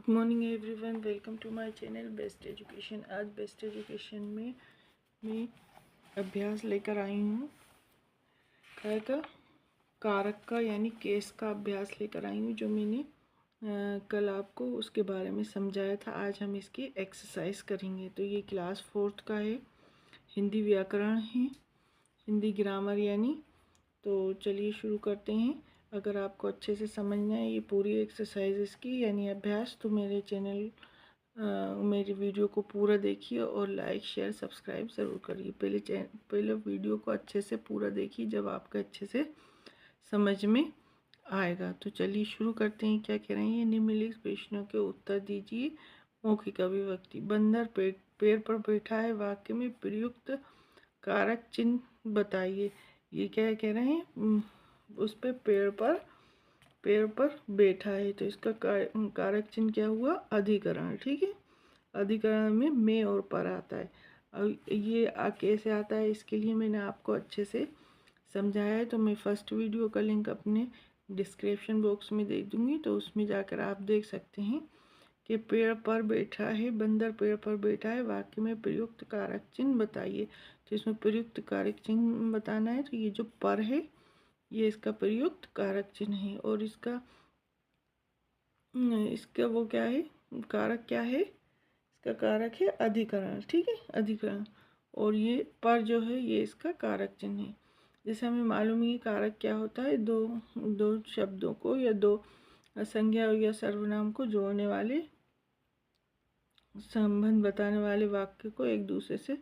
Good morning everyone, welcome to my channel best education. आज best education में मैं अभ्यास लेकर आई हूँ काय का कारक का यानी केस का अभ्यास लेकर आई हूँ, जो मैंने कल आपको उसके बारे में समझाया था। आज हम इसकी एक्सरसाइज करेंगे। तो ये क्लास 4th का है, हिंदी व्याकरण है, हिंदी ग्रामर यानी। तो चलिए शुरू करते हैं। अगर आपको अच्छे से समझना है ये पूरी एक्सरसाइज इसकी यानी अभ्यास, तो मेरी वीडियो को पूरा देखिए और लाइक शेयर सब्सक्राइब ज़रूर करिए। पहले वीडियो को अच्छे से पूरा देखिए, जब आपका अच्छे से समझ में आएगा। तो चलिए शुरू करते हैं। क्या कह रहे हैं? निम्नलिखित प्रश्नों के उत्तर दीजिए। मौखिक अभिव्यक्ति। बंदर पेड़ पर बैठा है, वाक्य में प्रयुक्त कारक चिन्ह बताइए। ये क्या कह रहे हैं? उस पे पेड़ पर बैठा है, तो इसका कारक चिन्ह क्या हुआ? अधिकरण। ठीक है, अधिकरण में मैं और पर आता है। अब ये कैसे आता है, इसके लिए मैंने आपको अच्छे से समझाया है। तो मैं फर्स्ट वीडियो का लिंक अपने डिस्क्रिप्शन बॉक्स में दे दूँगी, तो उसमें जाकर आप देख सकते हैं कि पेड़ पर बैठा है, बंदर पेड़ पर बैठा है, वाक्य में प्रयुक्त कारक चिन्ह बताइए। तो इसमें प्रयुक्त कारक चिन्ह बताना है। तो ये जो पर है ये इसका प्रयुक्त कारक चिन्ह है, और इसका वो क्या है? कारक क्या है? इसका कारक है अधिकरण। ठीक है, अधिकरण। और ये पर जो है ये इसका कारक चिन्ह है। जैसे हमें मालूम है कारक क्या होता है, दो शब्दों को या दो संज्ञा या सर्वनाम को जोड़ने वाले, संबंध बताने वाले वाक्य को, एक दूसरे से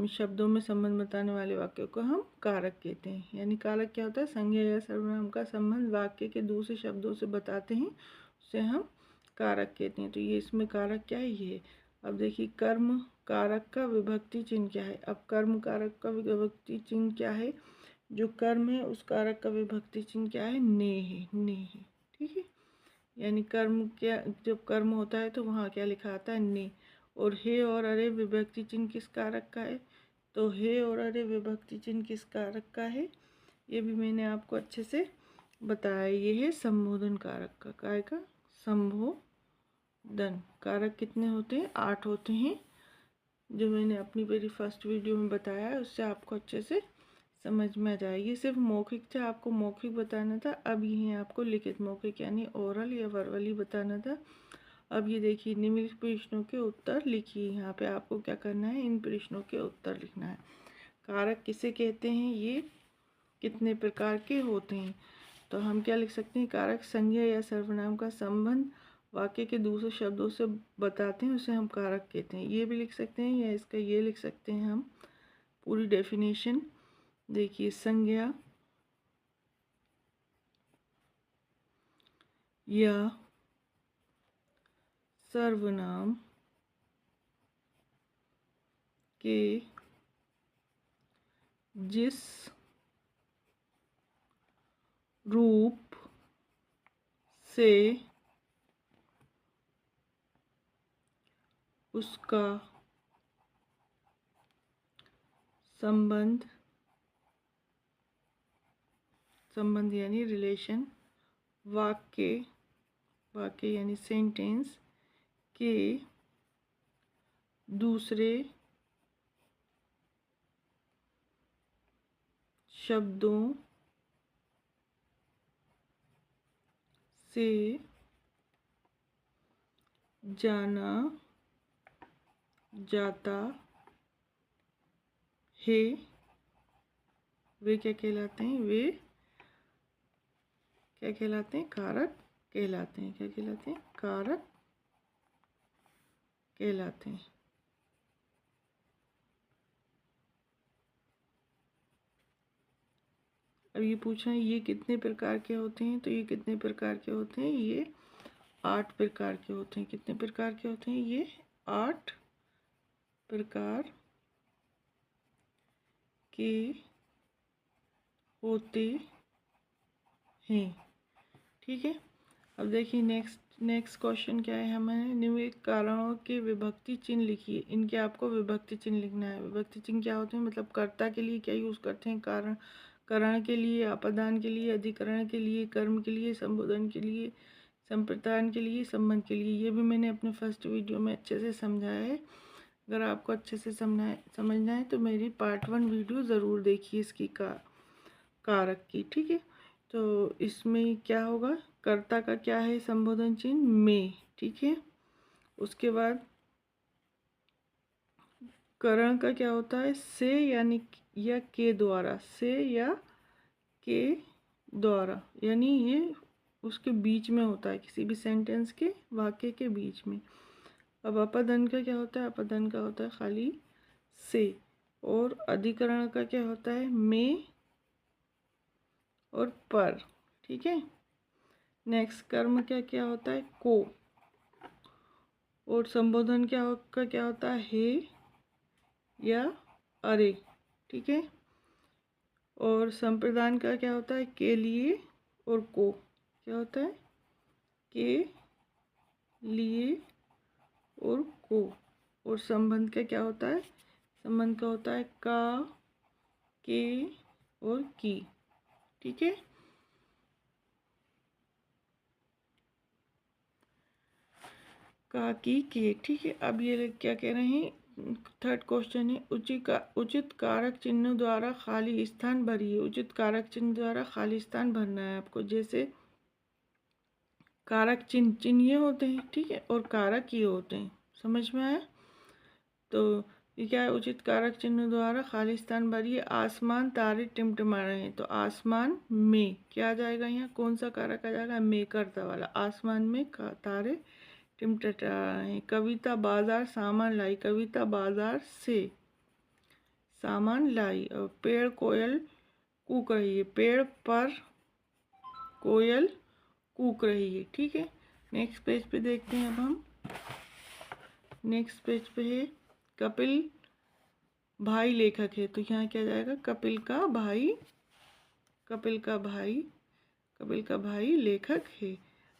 शब्दों में संबंध बताने वाले वाक्यों को हम कारक कहते हैं। यानी कारक क्या होता है? संज्ञा या सर्वनाम का संबंध वाक्य के दूसरे शब्दों से बताते हैं, उसे हम कारक कहते हैं। तो ये इसमें कारक क्या है? ये। अब देखिए, कर्म कारक का विभक्ति चिन्ह क्या है? अब कर्म कारक का विभक्ति चिन्ह क्या है? जो कर्म है उस कारक का विभक्ति चिन्ह क्या है? ने है, ने है। ठीक है, यानी कर्म क्या, जब कर्म होता है तो वहाँ क्या लिखा आता है? ने। और हे और अरे विभक्ति चिन्ह किस कारक का है? तो हे और अरे विभक्ति चिन्ह किस कारक का है? ये भी मैंने आपको अच्छे से बताया। ये है संबोधन कारक का। काय का? संबोधन कारक कितने होते हैं? 8 होते हैं, जो मैंने अपनी मेरी फर्स्ट वीडियो में बताया है। उससे आपको अच्छे से समझ में आ जाएगी। ये सिर्फ मौखिक था, आपको मौखिक बताना था। अब ये आपको लिखित मौखिक यानी ओरल या वर्बली बताना था। अब ये देखिए, निम्नलिखित प्रश्नों के उत्तर लिखिए। यहाँ पे आपको क्या करना है? इन प्रश्नों के उत्तर लिखना है। कारक किसे कहते हैं? ये कितने प्रकार के होते हैं? तो हम क्या लिख सकते हैं? कारक संज्ञा या सर्वनाम का संबंध वाक्य के दूसरे शब्दों से बताते हैं, उसे हम कारक कहते हैं। ये भी लिख सकते हैं, या इसका ये लिख सकते हैं हम पूरी डेफिनेशन। देखिए, संज्ञा या सर्वनाम के जिस रूप से उसका संबंध यानी रिलेशन वाक्य यानी सेंटेंस के दूसरे शब्दों से जाना जाता है, वे क्या कहलाते हैं? वे क्या कहलाते हैं? कारक कहलाते हैं। क्या कहलाते हैं? कारक कहलाते हैं। अब ये पूछना है ये कितने प्रकार के होते हैं? तो ये कितने प्रकार के होते हैं? ये 8 प्रकार के होते हैं। कितने प्रकार के होते हैं? ये 8 प्रकार के होते हैं। ठीक है, अब देखिए नेक्स्ट क्वेश्चन क्या है हमें? निम्नलिखित कारणों के विभक्ति चिन्ह लिखिए। इनके आपको विभक्ति चिन्ह लिखना है। विभक्ति चिन्ह क्या होते हैं? मतलब कर्ता के लिए क्या यूज़ करते हैं? करण के लिए, अपादान के लिए, अधिकरण के लिए, कर्म के लिए, संबोधन के लिए, संप्रदान के लिए, संबंध के लिए। ये भी मैंने अपने फर्स्ट वीडियो में अच्छे से समझाया है। अगर आपको अच्छे से समझना है तो मेरी पार्ट 1 वीडियो ज़रूर देखिए इसकी कारक की, ठीक है। तो इसमें क्या होगा, कर्ता का क्या है संबोधन चिन्ह में, ठीक है। उसके बाद करण का क्या होता है से यानी या के द्वारा, से या के द्वारा, यानी ये उसके बीच में होता है, किसी भी सेंटेंस के वाक्य के बीच में। अब अपधन का क्या होता है, अपधन का होता है खाली से। और अधिकरण का क्या होता है में और पर, ठीक है। नेक्स्ट कर्म क्या क्या होता है को। और संबोधन क्या होता है हे या अरे, ठीक है। और संप्रदान का क्या होता है के लिए और को, क्या होता है के लिए और को। और संबंध का क्या होता है, संबंध का होता है का, के और की, ठीक है। का की के, ठीक है। अब ये क्या कह रहे हैं, थर्ड क्वेश्चन है उचित कारक चिन्ह द्वारा खाली स्थान भरिए। उचित कारक चिन्ह द्वारा खाली स्थान भरना है आपको। जैसे कारक चिन्ह ये होते हैं, ठीक है, और कारक ये होते हैं, समझ में आया। तो ये क्या है, उचित कारक चिन्ह द्वारा खाली स्थान भरिए। आसमान तारे टिमटिमा रहे हैं, तो आसमान में क्या आ जाएगा, यहाँ कौन सा कारक आ जाएगा, में करता वाला। आसमान में तारे टिमटिमा रहे हैं। कविता बाजार सामान लाई, कविता बाजार से सामान लाई। और पेड़ कोयल कूक रही है, पेड़ पर कोयल कूक रही है, ठीक है। नेक्स्ट पेज पे देखते हैं अब हम। नेक्स्ट पेज पे है कपिल भाई लेखक है, तो यहाँ क्या जाएगा, कपिल का भाई, कपिल का भाई, कपिल का भाई लेखक है।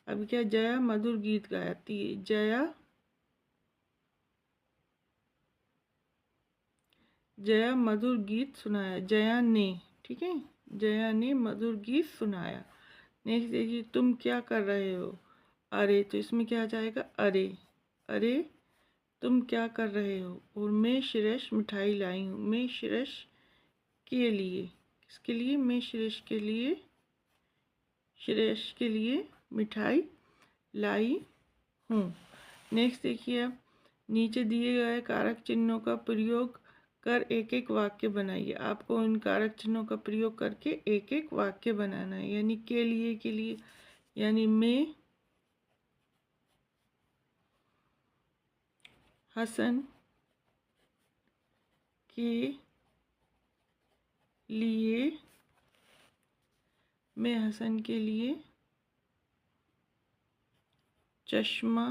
अब क्या, जया मधुर गीत गाती है, जया मधुर गीत सुनाया, जया ने, ठीक है, जया ने मधुर गीत सुनाया। नेक्स्ट देखिए, तुम क्या कर रहे हो, अरे, तो इसमें क्या आ जाएगा, अरे, अरे तुम क्या कर रहे हो। और मैं श्रेष्ठ मिठाई लाई हूँ, मैं श्रेष्ठ के लिए, किसके लिए, मैं श्रेष्ठ के लिए, श्रेष्ठ के लिए मिठाई लाई हूँ। नेक्स्ट देखिए, अब नीचे दिए गए कारक चिन्हों का प्रयोग कर एक एक वाक्य बनाइए। आपको इन कारक चिन्हों का प्रयोग करके एक एक वाक्य बनाना है। यानी के लिए यानी मैं हसन के लिए, मैं हसन के लिए चश्मा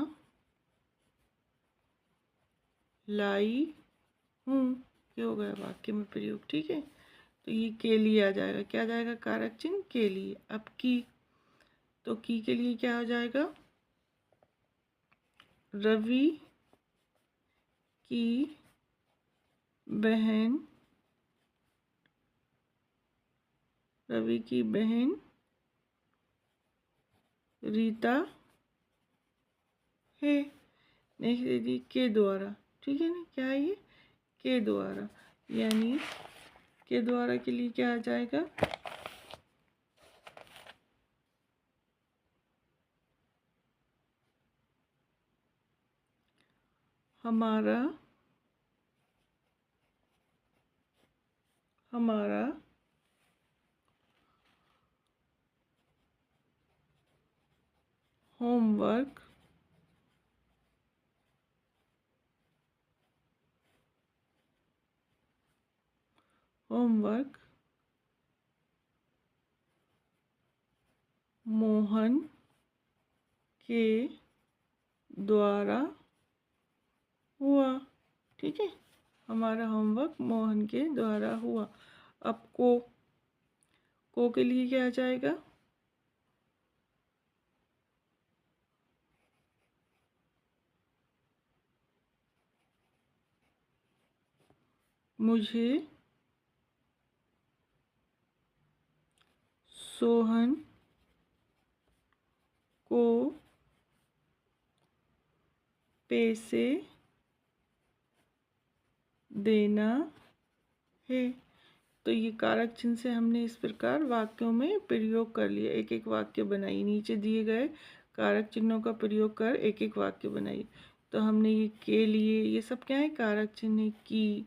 लाई हूँ, क्या हो गया वाक्य में प्रयोग, ठीक है। तो ये के लिए आ जाएगा, क्या आ जाएगा, कारक चिन्ह के लिए। अब की, तो की के लिए क्या हो जाएगा, रवि की बहन, रवि की बहन रीता है। नेक्स्ट दीदी के द्वारा, ठीक है ना, क्या है ये, के द्वारा। यानी के द्वारा के लिए क्या आ जाएगा, हमारा, हमारा होमवर्क होमवर्क मोहन के द्वारा हुआ, ठीक है। हमारा होमवर्क मोहन के द्वारा हुआ। अब को के लिए क्या आ जाएगा, मुझे सोहन को पैसे देना है। तो ये कारक चिन्ह से हमने इस प्रकार वाक्यों में प्रयोग कर लिया। एक एक वाक्य बनाई, नीचे दिए गए कारक चिन्हों का प्रयोग कर एक एक वाक्य बनाई। तो हमने ये के लिए, ये सब क्या है कारक चिन्ह, की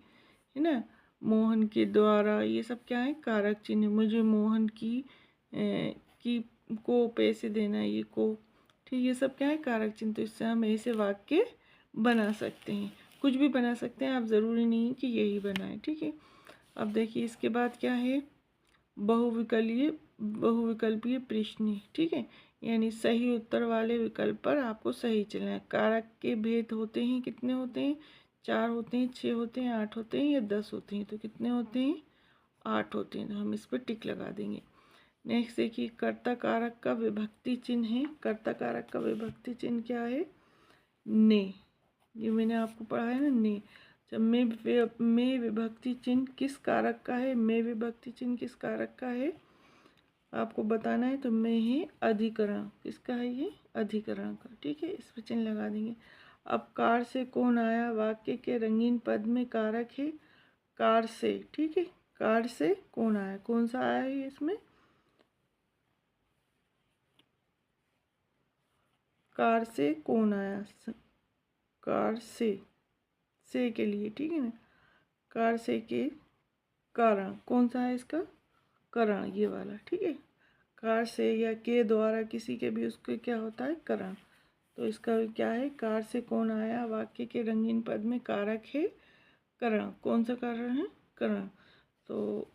है ना, मोहन के द्वारा, ये सब क्या है कारक चिन्ह। मुझे मोहन की को पैसे देना है, ये को, ठीक, ये सब क्या है कारक चिन्ह। तो इससे हम ऐसे वाक्य बना सकते हैं, कुछ भी बना सकते हैं, आप ज़रूरी नहीं कि यही बनाएं, ठीक है। अब देखिए इसके बाद क्या है, बहुविकल्पीय प्रश्न, ठीक है, यानी सही उत्तर वाले विकल्प पर आपको सही चलना है। कारक के भेद होते हैं, कितने होते हैं, 4 होते हैं, 6 होते हैं, 8 होते हैं या 10 होते हैं। तो कितने होते हैं, 8 होते हैं। तो हम इस पर टिक लगा देंगे। नेक्स्ट देखिए, कर्ता कारक का विभक्ति चिन्ह है। कर्ता कारक का विभक्ति चिन्ह क्या है, ने, ये मैंने आपको पढ़ा है ना, ने। जब में विभक्ति चिन्ह किस कारक का है, में विभक्ति चिन्ह किस कारक का है आपको बताना है। तो में ही अधिकरण, किसका है, ये अधिकरण का, ठीक है, इस पर चिन्ह लगा देंगे। अब कार से कौन आया, वाक्य के रंगीन पद में कारक है कार से, ठीक है। कार से कौन आया, कौन सा आया है इसमें, कार से कौन आया, कार से के लिए, ठीक है ना, कार से के कारण कौन सा है इसका, करण, ये वाला, ठीक है। कार से या के द्वारा किसी के भी उसके क्या होता है, करण। तो इसका क्या है, कार से कौन आया, वाक्य के रंगीन पद में कारक है करण, कौन सा कारण है, करण। तो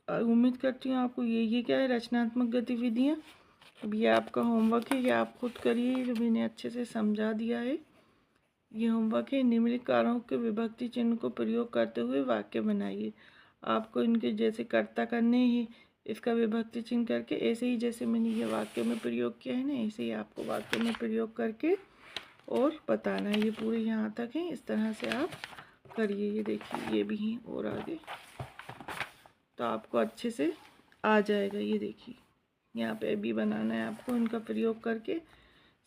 उम्मीद करती हूँ आपको ये क्या है, रचनात्मक गतिविधियाँ। अब ये आपका होमवर्क है, ये आप खुद करिए, जो मैंने अच्छे से समझा दिया है। ये होमवर्क है। निम्नलिखित कारकों के विभक्ति चिन्ह को प्रयोग करते हुए वाक्य बनाइए। आपको इनके जैसे कर्ता करने ही इसका विभक्ति चिन्ह करके, ऐसे ही जैसे मैंने ये वाक्य में प्रयोग किया है ना, ऐसे ही आपको वाक्य में प्रयोग करके और बताना है। ये पूरे यहाँ तक है, इस तरह से आप करिए। ये देखिए ये भी हैं और आगे, तो आपको अच्छे से आ जाएगा। ये देखिए यहाँ पे भी बनाना है आपको, इनका प्रयोग करके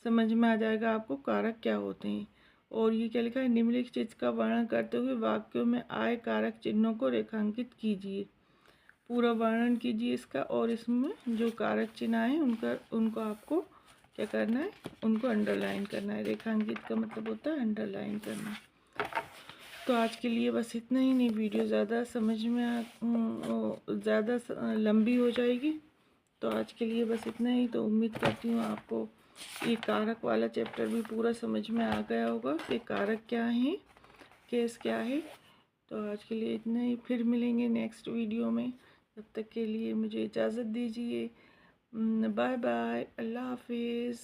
समझ में आ जाएगा आपको कारक क्या होते हैं। और ये क्या लिखा है, निम्नलिखित चीज का वर्णन करते हुए वाक्यों में आए कारक चिन्हों को रेखांकित कीजिए। पूरा वर्णन कीजिए इसका, और इसमें जो कारक चिन्ह आए उनको आपको क्या करना है, उनको अंडरलाइन करना है। रेखांकित का मतलब होता है अंडरलाइन करना। तो आज के लिए बस इतना ही, नहीं वीडियो ज़्यादा ज़्यादा लंबी हो जाएगी। तो आज के लिए बस इतना ही। तो उम्मीद करती हूँ आपको ये कारक वाला चैप्टर भी पूरा समझ में आ गया होगा कि कारक क्या है, केस क्या है। तो आज के लिए इतना ही, फिर मिलेंगे नेक्स्ट वीडियो में। तब तक के लिए मुझे इजाज़त दीजिए। बाय बाय, अल्लाह हाफिज़।